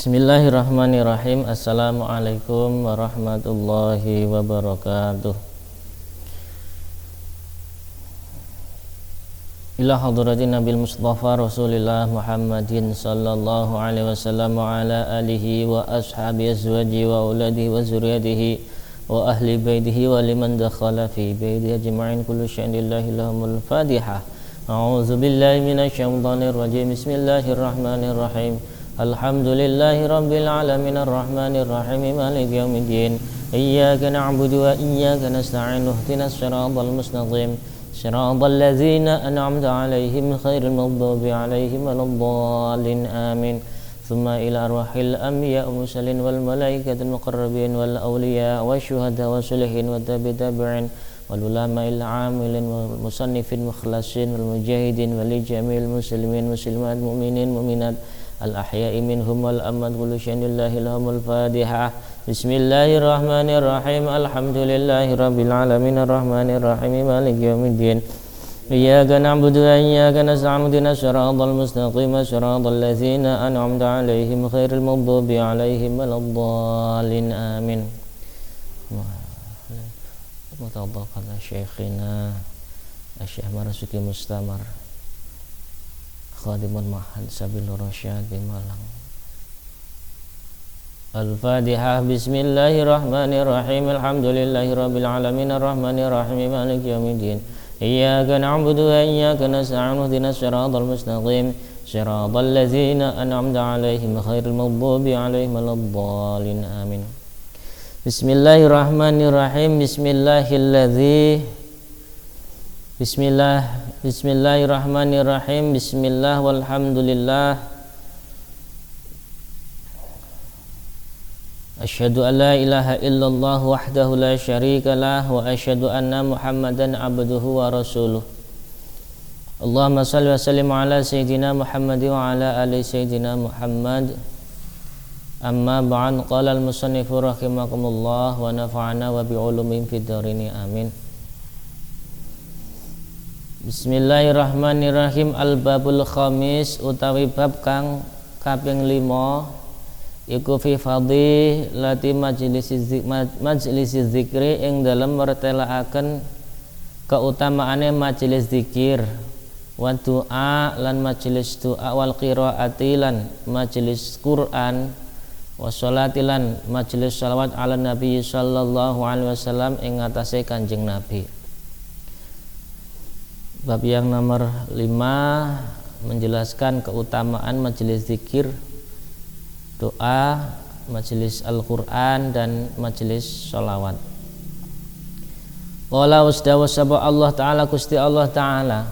Bismillahirrahmanirrahim. Assalamualaikum warahmatullahi wabarakatuh. Ila hadratin Nabil Mustafa Rasulillah Muhammadin sallallahu alaihi wasallam wa ala alihi wa ashabi azwaji wa auladihi wa zuriyatihi wa ahli baitihi wa liman dakhala fi baitihi ajma'in kullu syai'in lillahi lahumul Fatihah. A'udzu billahi minasy syaithanir rajim. Bismillahirrahmanirrahim. Alhamdulillahi rabbil alamin arrahmanir rahim maliki yaumiddin. Iyyaka na'budu wa iyyaka nasta'in ihdinas siratal mustaqim siratal ladzina an'amta 'alaihim ghairil maghdubi 'alaihim waladdallin amin. Thumma ila arwahil anbiya wal mursalin wal malaikatil muqarrabin wal awliya wasyuhada wassalihin wa tabi'in wal ulama'il 'amilin wal musannifin mukhlasin wal mujahidin wal jamil muslimin muslimat mu'minin mu'minat al-ahya'i minhum wal amwat kullu syai'in lillahi lahumul Fatihah. Bismillahirrahmanirrahim. Alhamdulillahi rabbil alamin arrahmanir rahim maliki yaumiddin. Iyyaka na'budu wa iyyaka nasta'in ihdinas siratal mustaqim siratal ladzina an'amta 'alaihim ghairil maghdubi 'alaihim waladdallin amin. Mutawakkalna syekhina Syekh Marzuki Mustamar Khadimun Mahad Sabilur Rasyad di Malang. Al-Fatihah. Bismillahirrahmanirrahim. Alhamdulillahi rabbil alamin arrahmanir rahim maliki yaumiddin. Iyyaka na'budu wa iyyaka nasta'in ihdinas siratal mustaqim siratal ladzina an'amta 'alaihim ghairil maghdubi alaihim waladdallin amin. Bismillahirrahmanirrahim. Bismillahirrahmanirrahim. Bismillah walhamdulillah. Asyhadu an la ilaha illallah wahdahu la syarika lah wa asyhadu anna Muhammadan abduhu wa rasuluh. Allahumma shalli wa sallim ala sayyidina Muhammad wa ala ali sayyidina Muhammad. Amma ba'd. Qala al-musannifu rahimakumullah wa nafa'ana wa bi'ulumihim fid dharini amin. Bismillahirrahmanirrahim. Al-babul khamis utawi bab kang kaping 5 iku fi fadilati majlis zikri ing dalem mertelaaken keutamaane majelis zikir wa du'a lan majelis du'a wal qiraati lan majelis Quran wa sholati lan majelis shalawat ala nabi sallallahu alaihi wasallam ing atase Kanjeng Nabi. Bab yang nomor 5 menjelaskan keutamaan majelis zikir, doa, majelis Al-Quran dan majelis sholawat. Qala usdawa sapa Allah Ta'ala Gusti Allah Ta'ala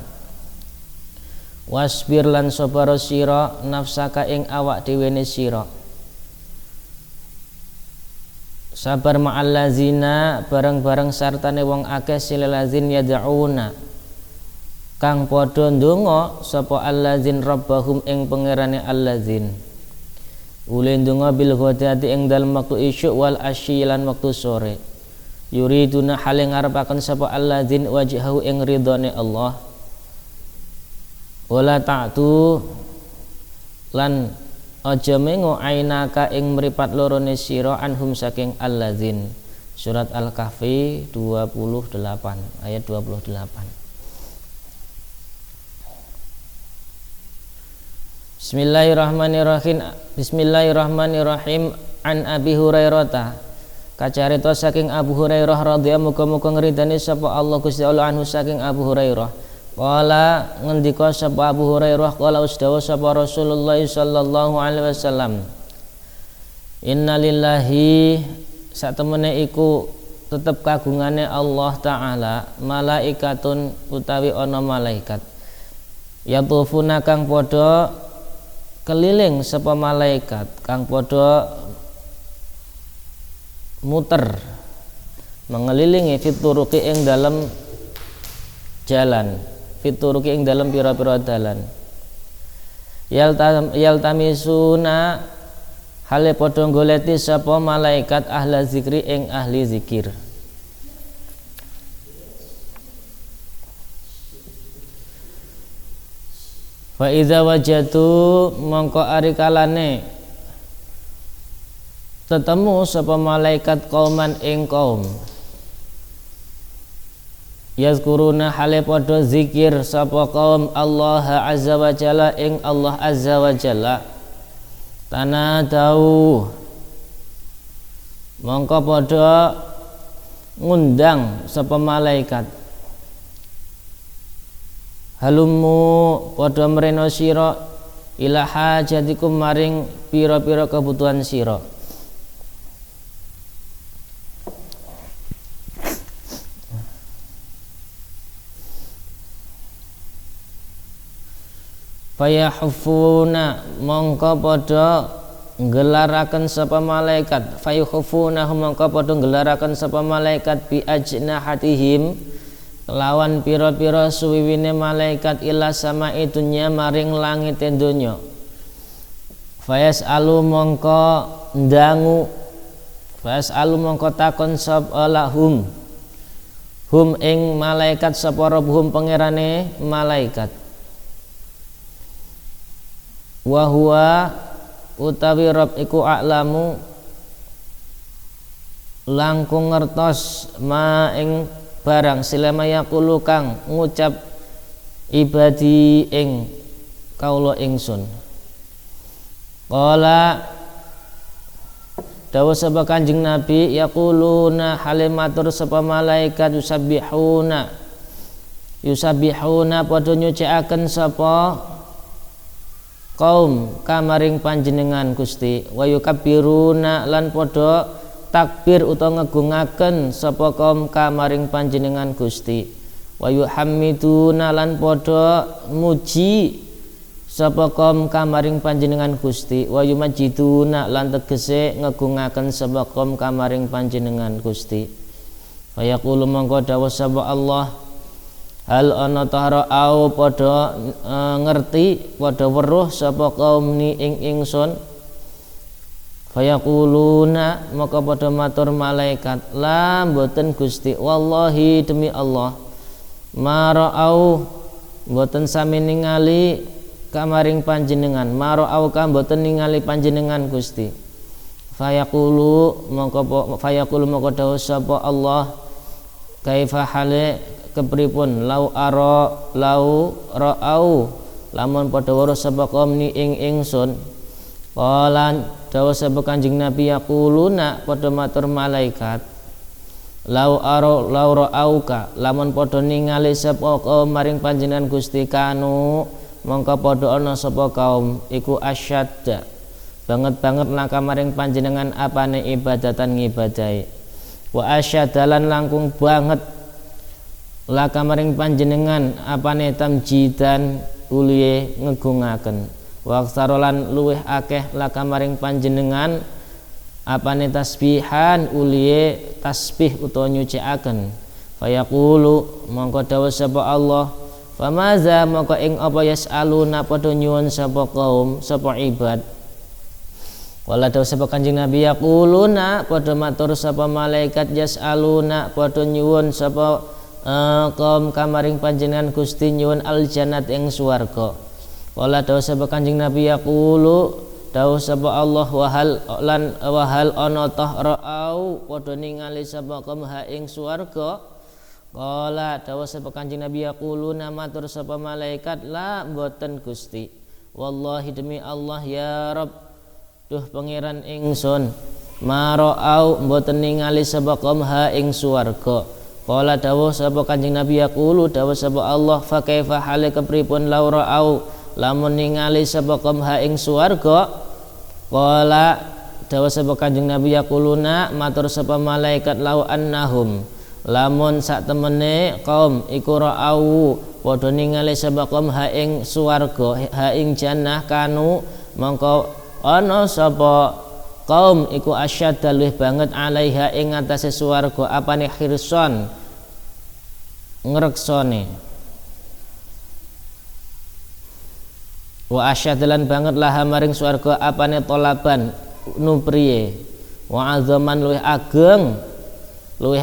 wasbir lan sabar sira nafsaka ing awak dhewe ne sira sabar ma'al lazina bareng-bareng sartane wong akeh silazin yad'una kang padha ndonga sapa allazin rabbahum ing pangerane allazin ule ndonga bil ghadati ing dalem wektu isyuk wal asyi lan wektu sore yuriduna hale ngarepaken sapa allazin wajhahu ing ridhone Allah wala ta'tu lan aja mengo ainaka ing mripat lorone sira anhum saking allazin. Surat Al-Kahfi 28 ayat 28. Bismillahirrahmanirrahim. An Abi Hurairah kacarita saking Abu Hurairah radhiyallahu muga-muga ngridani sapa Allah Gusti Allah anhu saking Abu Hurairah. Qala ngendika sapa Abu Hurairah qala usdawa sapa Rasulullah sallallahu alaihi wasallam innalillahi satemene iku tetep kagungane Allah Ta'ala malaikatun utawi ana malaikat yatufuna kang padha keliling sapa malaikat kang padha muter mengelilingi fituruki ing dalem jalan fituruki ing dalem pira-pira dalan yaltamisuna hale padha goleti sapa malaikat ahla zikri ing ahli zikir. Fa iza wajatu mongko ari kalane tetemu sapa malaikat qauman ing kaum yazkuruna hale padha zikir sapa kaum Allah azza wa jalla ing Allah azza wa jalla tanadau mongko padha ngundang sapa malaikat halummu padha mrena sira ila hajatikum maring pira-pira kebutuhan sira. Fayahufuna mongko padha ngelaraken sapa malaikat fayahufuna mongko padha ngelaraken sapa malaikat bi ajnahatihim lawan pira-pira suwiwine malaikat ila sama'i dunya maring langit donya. Fayasalu mongko ndangu fayasalu mongko takon sapa lahum hum ing malaikat sapa rabbuhum pangerane malaikat wa huwa utawi Rabb iku a'lamu langkung ngertos ma ing barang silama yaqulu kang ngucap ibadi ing kaula ingsun. Qala dawuh sapa Kanjeng Nabi yaquluna halimatur sapa malaikat yusabbihuna padha nyucikaken sapa kaum kamaring panjenengan Gusti wa yukabbiruna lan padha takbir utawa ngegungaken sapa kaum kamaring panjenengan Gusti wa yuhammiduna lan padha muji sapa kaum kamaring panjenengan Gusti wa yumajjiduna lan tegese ngegungaken sapa kaum kamaring panjenengan Gusti wa yaqulu mongko dawuh sapa Allah hal ana tahara au padha ngerti padha weruh sapa kaum ni ing ingsun fayaquluna maka padha matur malaikat la mboten Gusti wallahi demi Allah mara'au mboten sami ningali kamaring panjenengan mara'au ka mboten ningali panjenengan Gusti fayaqulu maka dawuh sapa Allah kaifa hale kepripun lau ra'au lamun padha weruh sapa kaum ni ing ingsun qala dawuh sapa Kanjeng Nabi yaquluna padha matur malaikat lau ra'auka lamun padha ningali sapa kaum maring panjenengan Gusti kanu mongko padha ana sapa kaum iku asyadda banget langka maring panjenengan apane ibadatan ngibadahi wa asyadalan langkung banget laka maring panjenengan apane tamjidan uliye ngegungaken wa aksarolan luweh akeh laka maring panjenengan apane tasbihan uliye tasbih utawa nyucikaken fayaqulu mongko dawuh sapa Allah famaza mongko ing apa yasaluna padha nyuwun sapa kaum sapa ibad wala dawuh sapa Kanjeng Nabi yaquluna padha matur sapa malaikat yasaluna padha nyuwun sapa kaum kamaring panjenengan Gusti nyuwun aljannat ing swarga. Wala dawuh sapa Kanjeng Nabi yaqulu dawuh sapa Allah wahal ana tah ra'au padha ningali sapa kaum ha ing swarga. Qala dawuh sapa Kanjeng Nabi yaquluna matur sapa malaikat la mboten Gusti. Wallahi demi Allah ya Rabb duh pangeran ingsun ma ra'au mboten ningali sapa kaum ha ing swarga. Qala dawuh sapa Kanjeng Nabi yaqulu dawuh sapa Allah fa kaifa hale kepripun law ra'au lamun ningali sapa kaum ha ing swarga. Qala dawuh sapa Kanjeng Nabi yaquluna matur sapa malaikat law annahum lamun sak temene kaum iku ra'au padha ningali sapa kaum ha ing swarga ha ing jannah kanu mongko ana sapa kaum iku asyadda luwih banget alaiha ing atase swarga apane khirson ngreksone wa asyaddalan banget laha maring swarga apane tolaban nupriye wa azaman luwih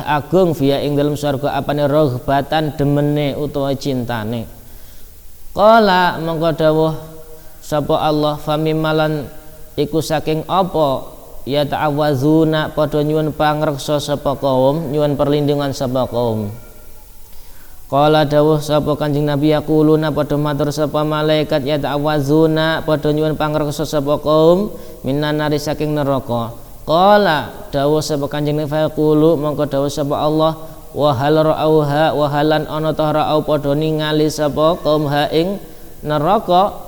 agung via ing dalam swarga apane rohbatan demene utawa cintane. Qala mongko dawuh sapa Allah famimalan iku saking apa ya ta'awazuna padha nyuwun pangreksa sapa kaum, nyuwun perlindungan sapa kaum. Qala dawuh sapa Kanjeng Nabi yaquluna padha matur sapa malaikat ya ta'awazuna padha nyuwun pangreksa sapa kaum minan nari saking neraka. Qala dawuh sapa Kanjeng Nabi yaqulu mongko dawuh sapa Allah wa hal ra'auha wa halan ana ta ra'au padha ningali sapa kaum ha ing neraka.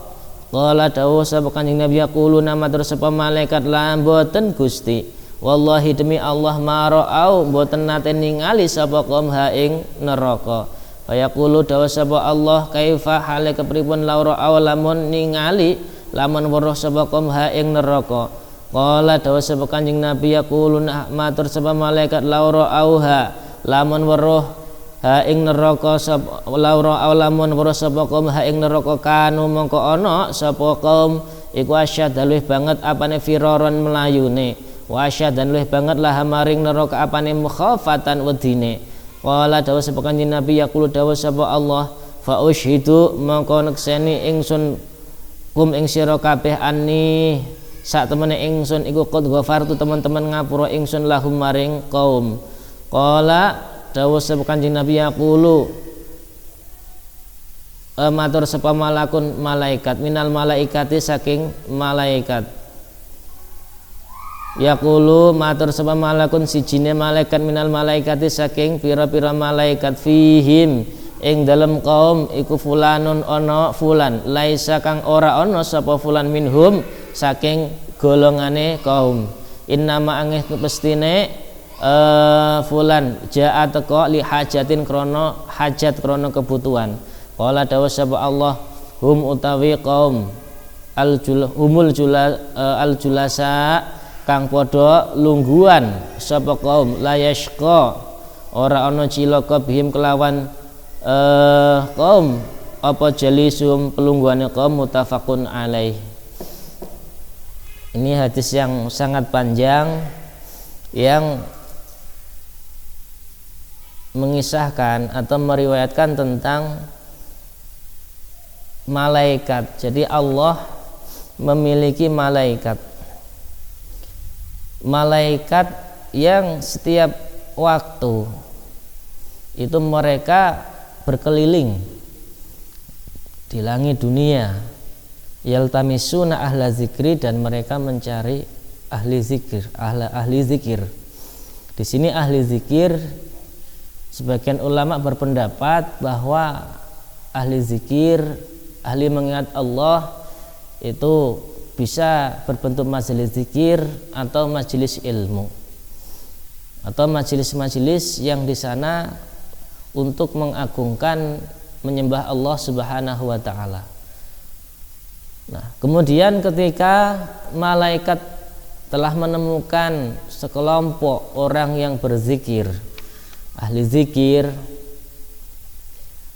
Qala dawuh sapa Kanjeng Nabi yaquluna matur sapa malaikat la mboten Gusti wallahi demi Allah ma ra'au mboten nate ningali sapa kaum ha ing neraka. Fayaqulu dawuh sapa Allah kaifa hale kepripun laura awlamun ningali lamun weruh sapa kaum ha ing neraka. Qala dawuh sapa Kanjeng Nabi yaquluna matur sapa malaikat laura auha lamun weruh ha ing neraka sapa laura awlamun weruh sapa kaum ha ing neraka kanu mongko ana sapa kaum iku asyad luwih banget apane firaron melayune wa asyad dan luwih banget lah maring neraka apane mukhafatan wedine. Qala dawuh sapa Kanjeng Nabi yaqulu dawuh sapa Allah fa ushidu mongko nekseni ingsun kum ing sira kabeh ani sak temene ingsun iku qad ghafartu teman-teman ngapura ingsun lahum maring kaum. Qala dawuh sapa Kanjeng Nabi yaqulu matur sapa malakun malaikat minal malaikati saking malaikat. Yaqulu matur sapa malakun sijine malaikat minal malaikati saking pira-pira malaikat fihim ing dalem kaum iku fulanun ana fulan laisa kang ora ana sapa fulan minhum saking golongane kaum. Innama angeh pestine fulan jaa teko li hajatin krono hajat krono kebutuhan. Qala dawuh sapa Allah hum utawi kaum humul julasa kang padha lungguhan sapa kaum layashqa ora ana cilaka bihim kelawan kaum apa jalisum pelungguhane kaum muttafaqun alaih. Ini hadis yang sangat panjang yang mengisahkan atau meriwayatkan tentang malaikat. Jadi Allah memiliki malaikat yang setiap waktu itu mereka berkeliling di langit dunia yaltamisuna ahla zikri dan mereka mencari ahli zikir. Di sini ahli zikir sebagian ulama berpendapat bahwa ahli zikir, ahli mengingat Allah itu bisa berbentuk majelis zikir atau majelis ilmu atau majelis-majelis yang di sana untuk mengagungkan menyembah Allah Subhanahu wa taala. Nah, kemudian ketika malaikat telah menemukan sekelompok orang yang berzikir, ahli zikir,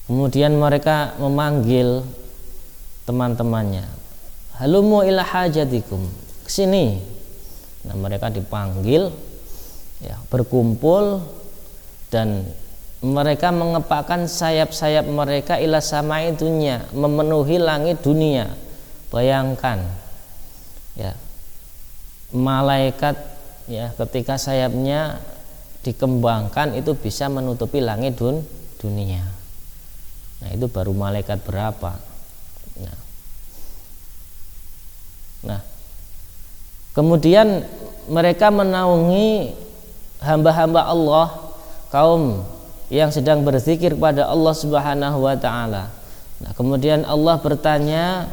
kemudian mereka memanggil teman-temannya, halumu ila hajatikum, kesini. Nah, mereka dipanggil, ya, berkumpul dan mereka mengepakkan sayap-sayap mereka ila samai dunia, memenuhi langit dunia. Bayangkan, ya, malaikat, ya, ketika sayapnya dikembangkan itu bisa menutupi langit dunia. Nah, itu baru malaikat berapa? Nah, kemudian mereka menaungi hamba-hamba Allah, kaum yang sedang berzikir kepada Allah Subhanahu wa taala. Nah, kemudian Allah bertanya,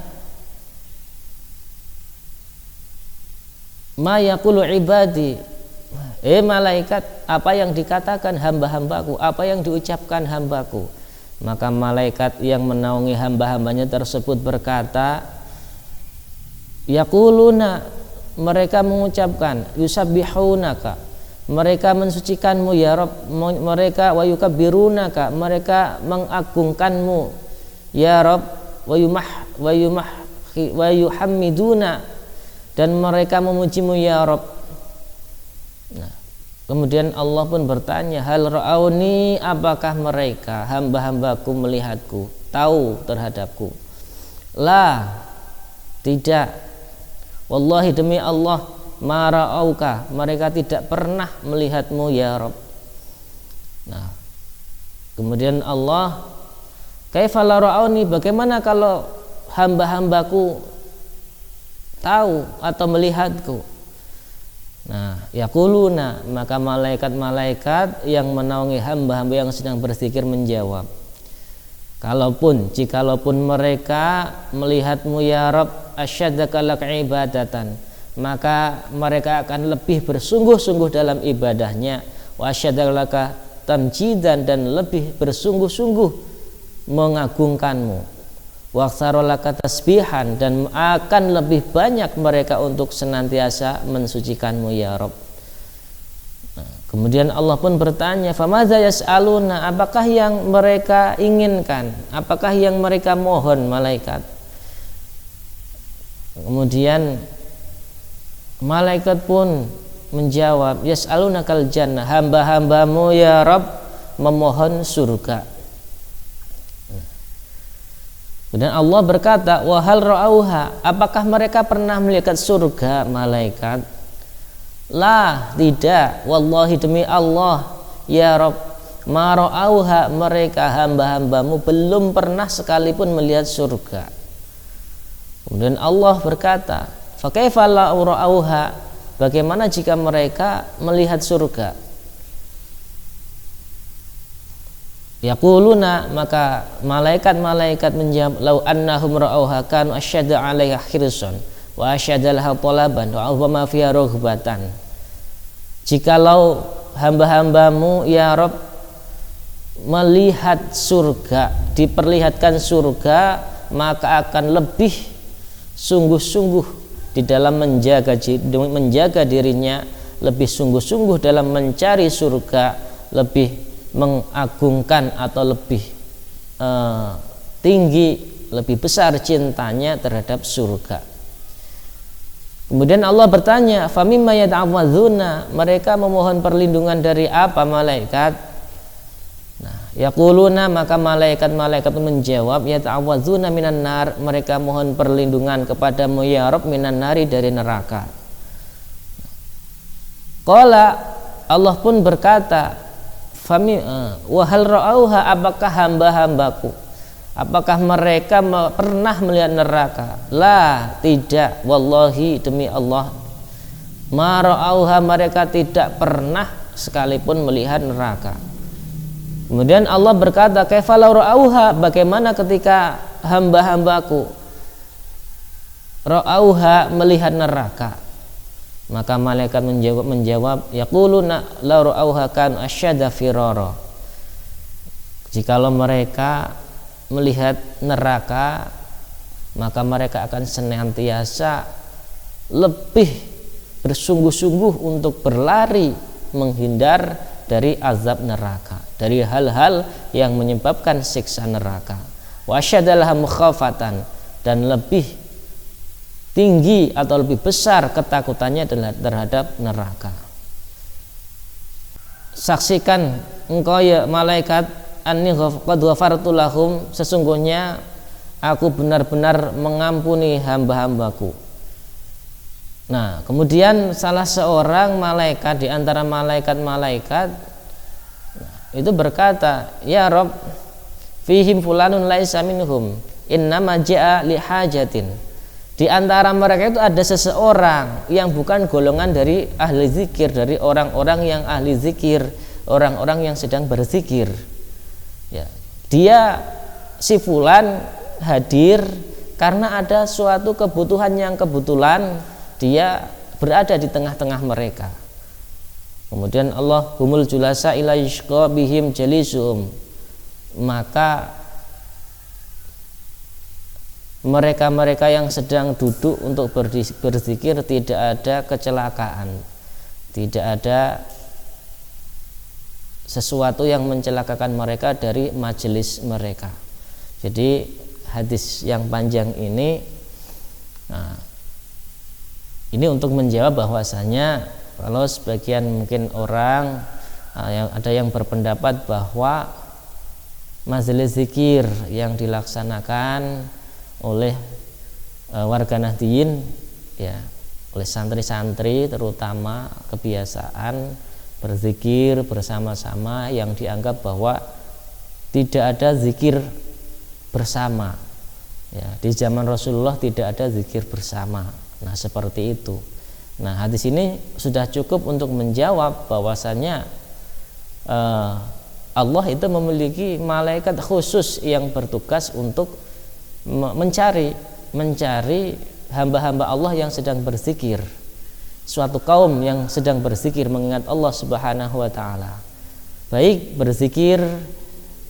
ma yaqulu ibadi, malaikat, apa yang dikatakan hamba-hambaku, apa yang diucapkan hambaku? Maka malaikat yang menaungi hamba-hambanya tersebut berkata, yaquluna, mereka mengucapkan, yusabbihunaka, mereka mensucikanmu ya Rabb, mereka wa yukabbirunaka, mereka mengagungkanmu ya Rabb, wa yuhammiduna, dan mereka memujimu ya Rabb. Nah, kemudian Allah pun bertanya, hal ra'auni, apakah mereka hamba-hambaku melihatku, tahu terhadapku? La, tidak. Wallahi demi Allah, ma ra'auka, mereka tidak pernah melihatmu ya Rabb. Nah, kemudian Allah, kaifa la ra'auni, bagaimana kalau hamba-hambaku tahu atau melihatku? Nah, yaquluna, maka malaikat-malaikat yang menaungi hamba-hamba yang sedang berzikir menjawab, jikalaupun mereka melihatmu ya Rabb, asyadaka lak ibadatan, maka mereka akan lebih bersungguh-sungguh dalam ibadahnya, wa asyadaka laka tamjidan, dan lebih bersungguh-sungguh mengagungkanmu, wa aktsarolaka tasbihan, dan akan lebih banyak mereka untuk senantiasa mensucikanmu ya Rabb. Kemudian Allah pun bertanya, famadza yas'aluna, apakah yang mereka inginkan, apakah yang mereka mohon malaikat? Kemudian malaikat pun menjawab, yas'alunakal jannah, hamba-hambamu ya Rabb memohon surga. Dan Allah berkata, wahal ra'auha, apakah mereka pernah melihat surga malaikat? Lah, tidak, wallahi demi Allah ya Rabb, ma ra'auha, mereka hamba-hambamu belum pernah sekalipun melihat surga. Kemudian Allah berkata, fa kaifa la ra'auha, bagaimana jika mereka melihat surga? Yaquluna, maka malaikat-malaikat menjawab, lau annahum ra'auha kanu asyadda 'alaiha hirsan wa asyadda laha talaban wa awma fiha raghbatan. Jikalau hamba-hambamu ya Rabb melihat surga, diperlihatkan surga, maka akan lebih sungguh-sungguh di dalam menjaga dirinya, lebih sungguh-sungguh dalam mencari surga, lebih mengagungkan atau lebih tinggi, lebih besar cintanya terhadap surga. Kemudian Allah bertanya, famimma yata'awwadzuna, mereka memohon perlindungan dari apa malaikat? Nah, yaquluna, maka malaikat-malaikat menjawab, yata'awwadzuna minan nar, mereka mohon perlindungan kepadamu ya Rabb minan nari, dari neraka. Qala, Allah pun berkata, wahal ra'auha, apakah hamba-hambaku, apakah mereka pernah melihat neraka? La, tidak, wallahi demi Allah, ma ra'auha, mereka tidak pernah sekalipun melihat neraka. Kemudian Allah berkata, kaifa la ra'auha, bagaimana ketika hamba-hambaku ra'auha, melihat neraka? Maka malaikat menjawab, yaquluna la ra'auha kan asyadda firara, jikalau mereka melihat neraka, maka mereka akan senantiasa lebih bersungguh-sungguh untuk berlari menghindar dari azab neraka, dari hal-hal yang menyebabkan siksa neraka. Wa asyadda laha mukhafatan, dan lebih tinggi atau lebih besar ketakutannya terhadap neraka. Saksikan engkau ya malaikat, anni qad ghafartu lahum, sesungguhnya aku benar-benar mengampuni hamba-hambaku. Nah, kemudian salah seorang malaikat di antara malaikat-malaikat itu berkata, ya Rabb, fihim fulanun laisa minhum, innama ja'a li hajatin. Di antara mereka itu ada seseorang yang bukan golongan dari ahli zikir, dari orang-orang yang ahli zikir, orang-orang yang sedang berzikir. Ya, dia si fulan hadir karena ada suatu kebutuhan yang kebetulan dia berada di tengah-tengah mereka. Kemudian Allah, humul julasa ila yashqa bihim jalisum, maka mereka-mereka yang sedang duduk untuk berzikir tidak ada kecelakaan, tidak ada sesuatu yang mencelakakan mereka dari majelis mereka. Jadi hadis yang panjang ini, nah, ini untuk menjawab bahwasanya kalau sebagian mungkin orang ada yang berpendapat bahwa majelis zikir yang dilaksanakan oleh warga Nahdliyin ya oleh santri-santri, terutama kebiasaan berzikir bersama-sama yang dianggap bahwa tidak ada zikir bersama. Ya, di zaman Rasulullah tidak ada zikir bersama. Nah, seperti itu. Nah, hadis ini sudah cukup untuk menjawab bahwasannya Allah itu memiliki malaikat khusus yang bertugas untuk mencari hamba-hamba Allah yang sedang berzikir, suatu kaum yang sedang berzikir mengingat Allah Subhanahu wa taala. Baik berzikir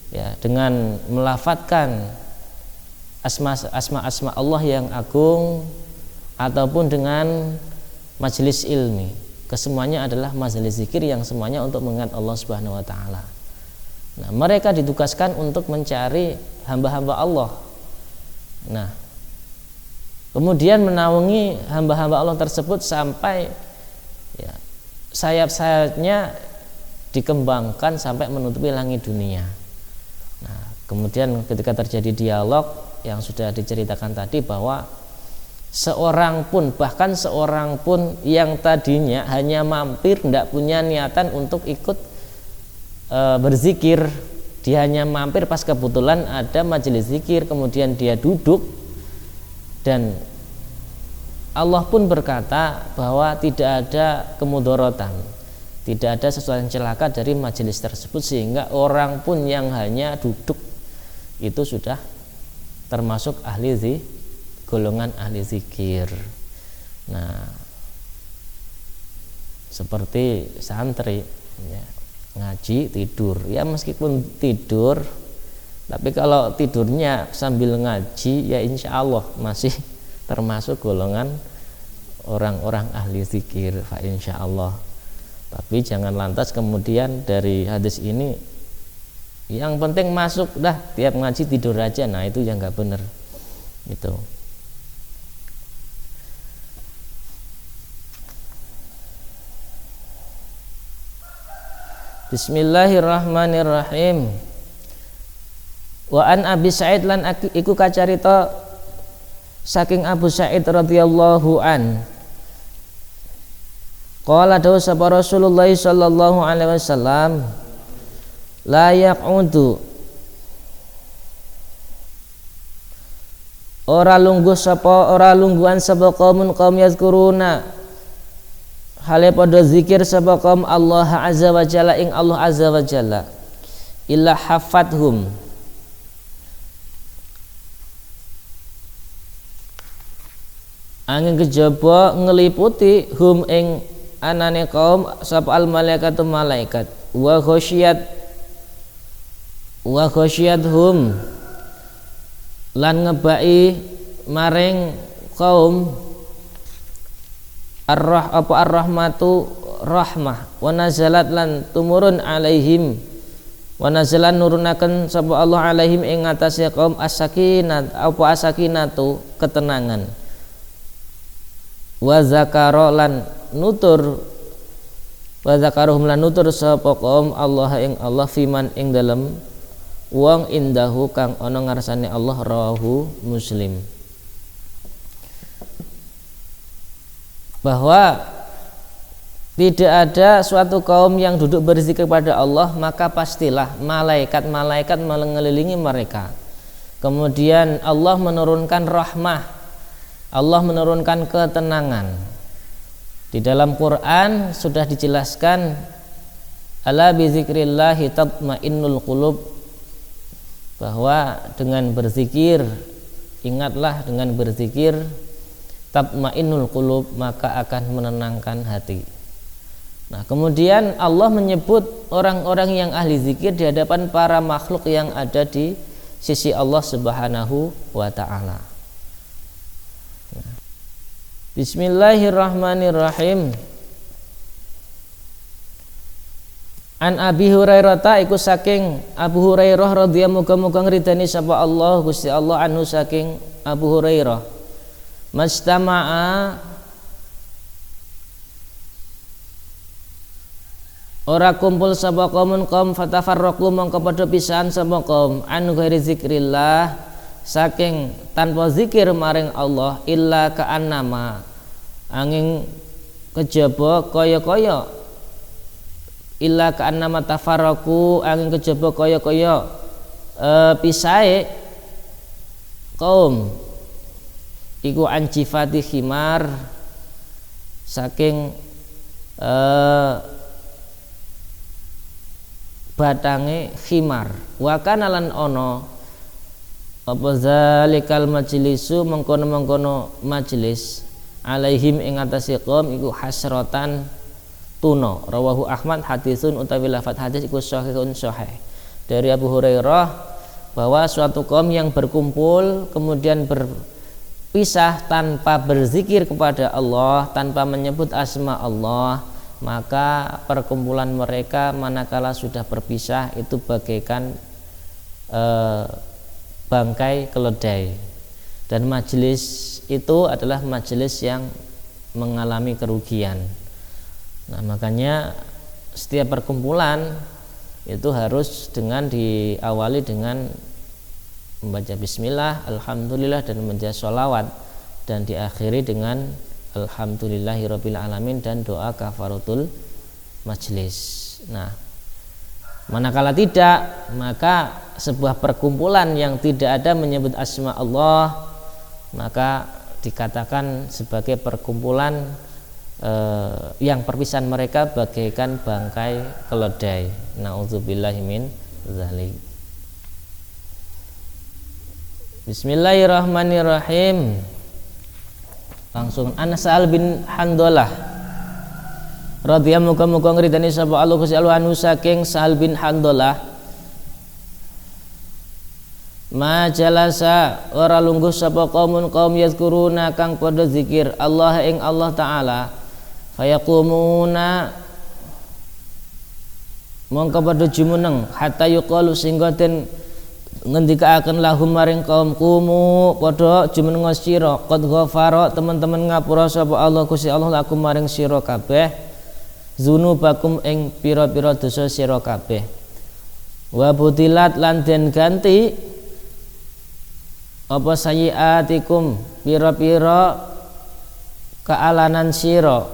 ya dengan melafadzkan asma-asma Allah yang agung ataupun dengan majelis ilmi. Kesemuanya adalah majelis zikir yang semuanya untuk mengingat Allah Subhanahu wa taala. Nah, mereka ditugaskan untuk mencari hamba-hamba Allah. Nah, kemudian menaungi hamba-hamba Allah tersebut sampai ya, sayap-sayapnya dikembangkan sampai menutupi langit dunia. Nah, kemudian ketika terjadi dialog yang sudah diceritakan tadi bahwa bahkan seorang pun yang tadinya hanya mampir, tidak punya niatan untuk ikut berzikir, dia hanya mampir pas kebetulan ada majelis zikir, kemudian dia duduk, dan Allah pun berkata bahwa tidak ada kemudorotan, tidak ada sesuatu yang celaka dari majelis tersebut, sehingga orang pun yang hanya duduk itu sudah termasuk golongan ahli zikir. Nah, seperti santri ya, ngaji tidur, ya meskipun tidur, tapi kalau tidurnya sambil ngaji ya insya Allah masih termasuk golongan orang-orang ahli zikir, fa insya Allah. Tapi jangan lantas kemudian dari hadis ini yang penting masuk dah, tiap ngaji tidur aja. Nah, itu yang nggak benar gitu. Bismillahirrahmanirrahim. Wa an Abi Sa'id lan iku kacarita saking Abu Sa'id radhiyallahu an. Qala dawu sapa Rasulullah sallallahu alaihi wasallam, la yaqudu ora lungguhan sapa kaum yazkuruna hale pada zikir sapa kaum Allah azza wa jalla ing Allah azza wa jalla illa hafathum angin kejaba ngeliputi hum ing anane kaum sapa al malaikatu malaikat wa khasyiyat hum lan ngebai maring kaum ar-rahmatu rahmah wa nazalat lan tumurun alaihim wa nazalan nurunaken sapa Allah alaihim ing atase kaum asakinatu ketenangan wa zakara lan nutur wa zakaruhum lan nutur sapa kaum Allah ing Allah fiman ing dalem wong indahu kang ana ngarsane Allah rawahu Muslim. Bahwa tidak ada suatu kaum yang duduk berzikir kepada Allah, maka pastilah malaikat-malaikat mengelilingi mereka. Kemudian Allah menurunkan rahmah, Allah menurunkan ketenangan. Di dalam Quran sudah dijelaskan, ala bizikrillahi tatmainnul qulub, bahwa dengan berzikir, ingatlah dengan berzikir tatmainnul qulub, maka akan menenangkan hati. Nah, kemudian Allah menyebut orang-orang yang ahli zikir di hadapan para makhluk yang ada di sisi Allah Subhanahu wa taala. Bismillahirrahmanirrahim. An Abi Hurairah iku saking Abu Hurairah radhiyallahu muga-muga ngridani sapa Allah Gusti Allah anhu saking Abu Hurairah. Mastama'a ora kumpul sapa kaum fatafarraqu mongko padha pisahan sapa kaum an ghairi zikrillah saking tanpa zikir maring Allah illa ka'annama angin kejaba kaya-kaya illa ka'annama tafarraqu angin kejaba kaya-kaya pisahe kaum iku anjifati khimar saking batange khimar wa kana lan ono apa zalikal majlisu mengkono-mengkono majlis alaihim ing atase qaum iku hasratan tuna rawahu Ahmad hadisun utawi lafaz hadis iku sahihun sahih dari Abu Hurairah bahwa suatu kaum yang berkumpul kemudian berpisah tanpa berzikir kepada Allah, tanpa menyebut asma Allah, maka perkumpulan mereka manakala sudah berpisah itu bagaikan bangkai keledai, dan majelis itu adalah majelis yang mengalami kerugian. Nah, makanya setiap perkumpulan itu harus diawali dengan membaca bismillah, alhamdulillah, dan membaca sholawat, dan diakhiri dengan alhamdulillahirabbil alamin dan doa kafaratul majlis. Nah, manakala tidak, maka sebuah perkumpulan yang tidak ada menyebut asma Allah maka dikatakan sebagai perkumpulan yang perpisahan mereka bagaikan bangkai keledai. Nauzubillahi min dzalik. Bismillahirrahmanirrahim. Langsung Anas bin Handalah radhiyallahu muga-muga ngridani sapa Allah Gusti Allah anu saking Sa'al bin Handalah majalasa ora lungguh sapa kaum yazkuruna kang padha zikir Allah ing Allah taala fayaqumuna mongko padha jumeneng hatta yuqalu sehingga den ngendikaaken lahum maring kaum kumu padha jumeneng sira qad ghafara teman-teman ngapura sapa Allah Gusti Allah lakum maring sira kabeh dzunubakum ing pira-pira dosa sira kabeh wa butilat lan den ganti apa sayiatikum pira-pira kealanan sira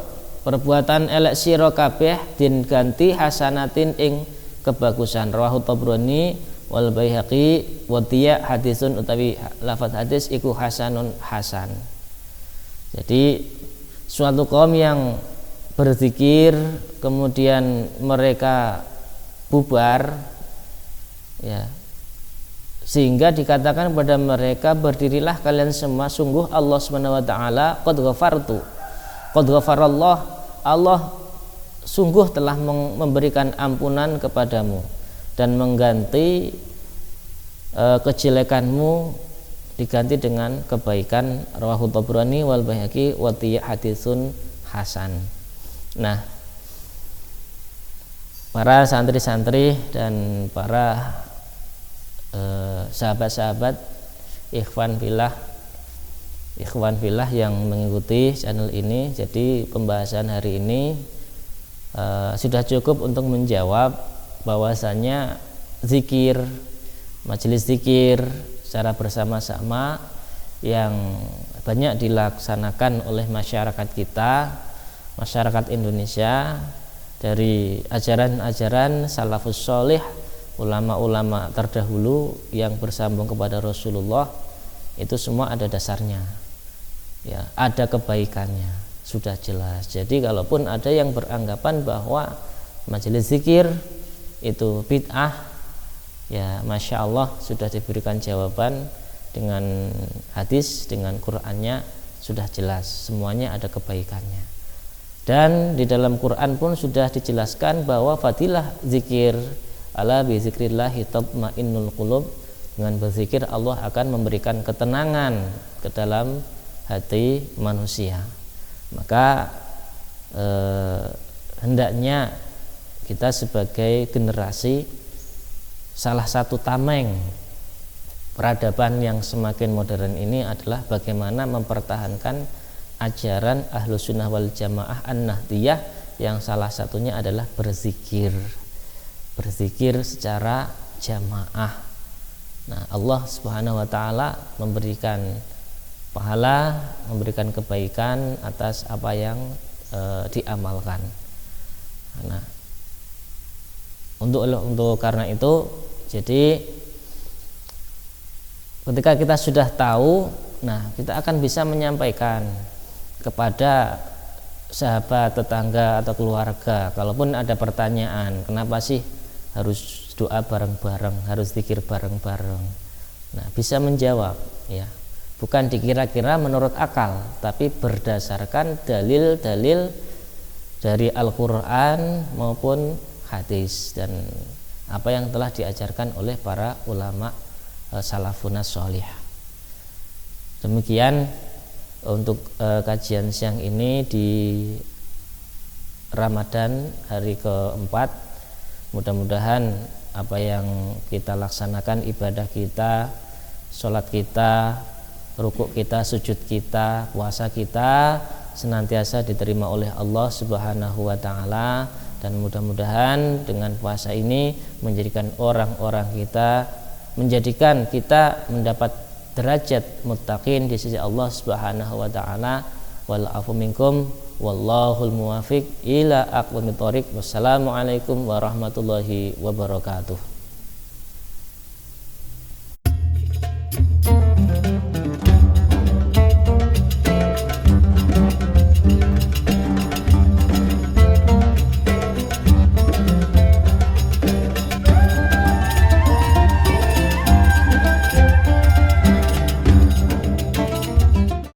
perbuatan elek sira kabeh din ganti hasanatin ing kebagusan. Rawahu Tabrani wal Baihaqi wa tiya hadisun utawi lafaz hadis iku hasanun hasan. Jadi suatu kaum yang berzikir kemudian mereka bubar ya, sehingga dikatakan kepada mereka berdirilah kalian semua sungguh Allah Subhanahu wa taala qad ghafartu qad ghafarallah Allah sungguh telah memberikan ampunan kepadamu dan mengganti kejelekanmu diganti dengan kebaikan. Rawahu Tabrani wal Baihaqi wa tiya hadisun hasan. Nah, para santri-santri dan para sahabat-sahabat ikhwan fillah yang mengikuti channel ini, jadi pembahasan hari ini sudah cukup untuk menjawab bahwasanya zikir, majelis zikir secara bersama-sama yang banyak dilaksanakan oleh masyarakat kita, masyarakat Indonesia dari ajaran-ajaran salafus sholih, ulama-ulama terdahulu yang bersambung kepada Rasulullah, itu semua ada dasarnya ya, ada kebaikannya, sudah jelas. Jadi kalaupun ada yang beranggapan bahwa majelis zikir itu bid'ah, ya Masya Allah sudah diberikan jawaban dengan hadis, dengan Qur'annya sudah jelas, semuanya ada kebaikannya. Dan di dalam Qur'an pun sudah dijelaskan bahwa fadilah zikir, ala bi zikrillahi tatmainnul qulub, dengan berzikir Allah akan memberikan ketenangan ke dalam hati manusia. Maka hendaknya kita sebagai generasi, salah satu tameng peradaban yang semakin modern ini adalah bagaimana mempertahankan ajaran Ahlus Sunnah wal Jamaah An-Nahdiyah, yang salah satunya adalah berzikir secara jamaah. Nah, Allah Subhanahu wa taala memberikan pahala, memberikan kebaikan atas apa yang diamalkan. Nah, untuk karena itu, jadi ketika kita sudah tahu, nah kita akan bisa menyampaikan kepada sahabat, tetangga atau keluarga. Kalaupun ada pertanyaan, kenapa sih harus doa bareng-bareng, harus zikir bareng-bareng? Nah, bisa menjawab ya. Bukan dikira-kira menurut akal, tapi berdasarkan dalil-dalil dari Al-Qur'an maupun hadis dan apa yang telah diajarkan oleh para ulama salafun sholih. Demikian untuk kajian siang ini di Ramadan hari keempat. Mudah-mudahan apa yang kita laksanakan, ibadah kita, sholat kita, rukuk kita, sujud kita, puasa kita senantiasa diterima oleh Allah Subhanahu wa taala, dan mudah-mudahan dengan puasa ini menjadikan kita mendapat derajat muttaqin di sisi Allah Subhanahu wa taala. Wal afu minkum wallahul muwafiq ila aqwamit thoriq. Wassalamualaikum warahmatullahi wabarakatuh.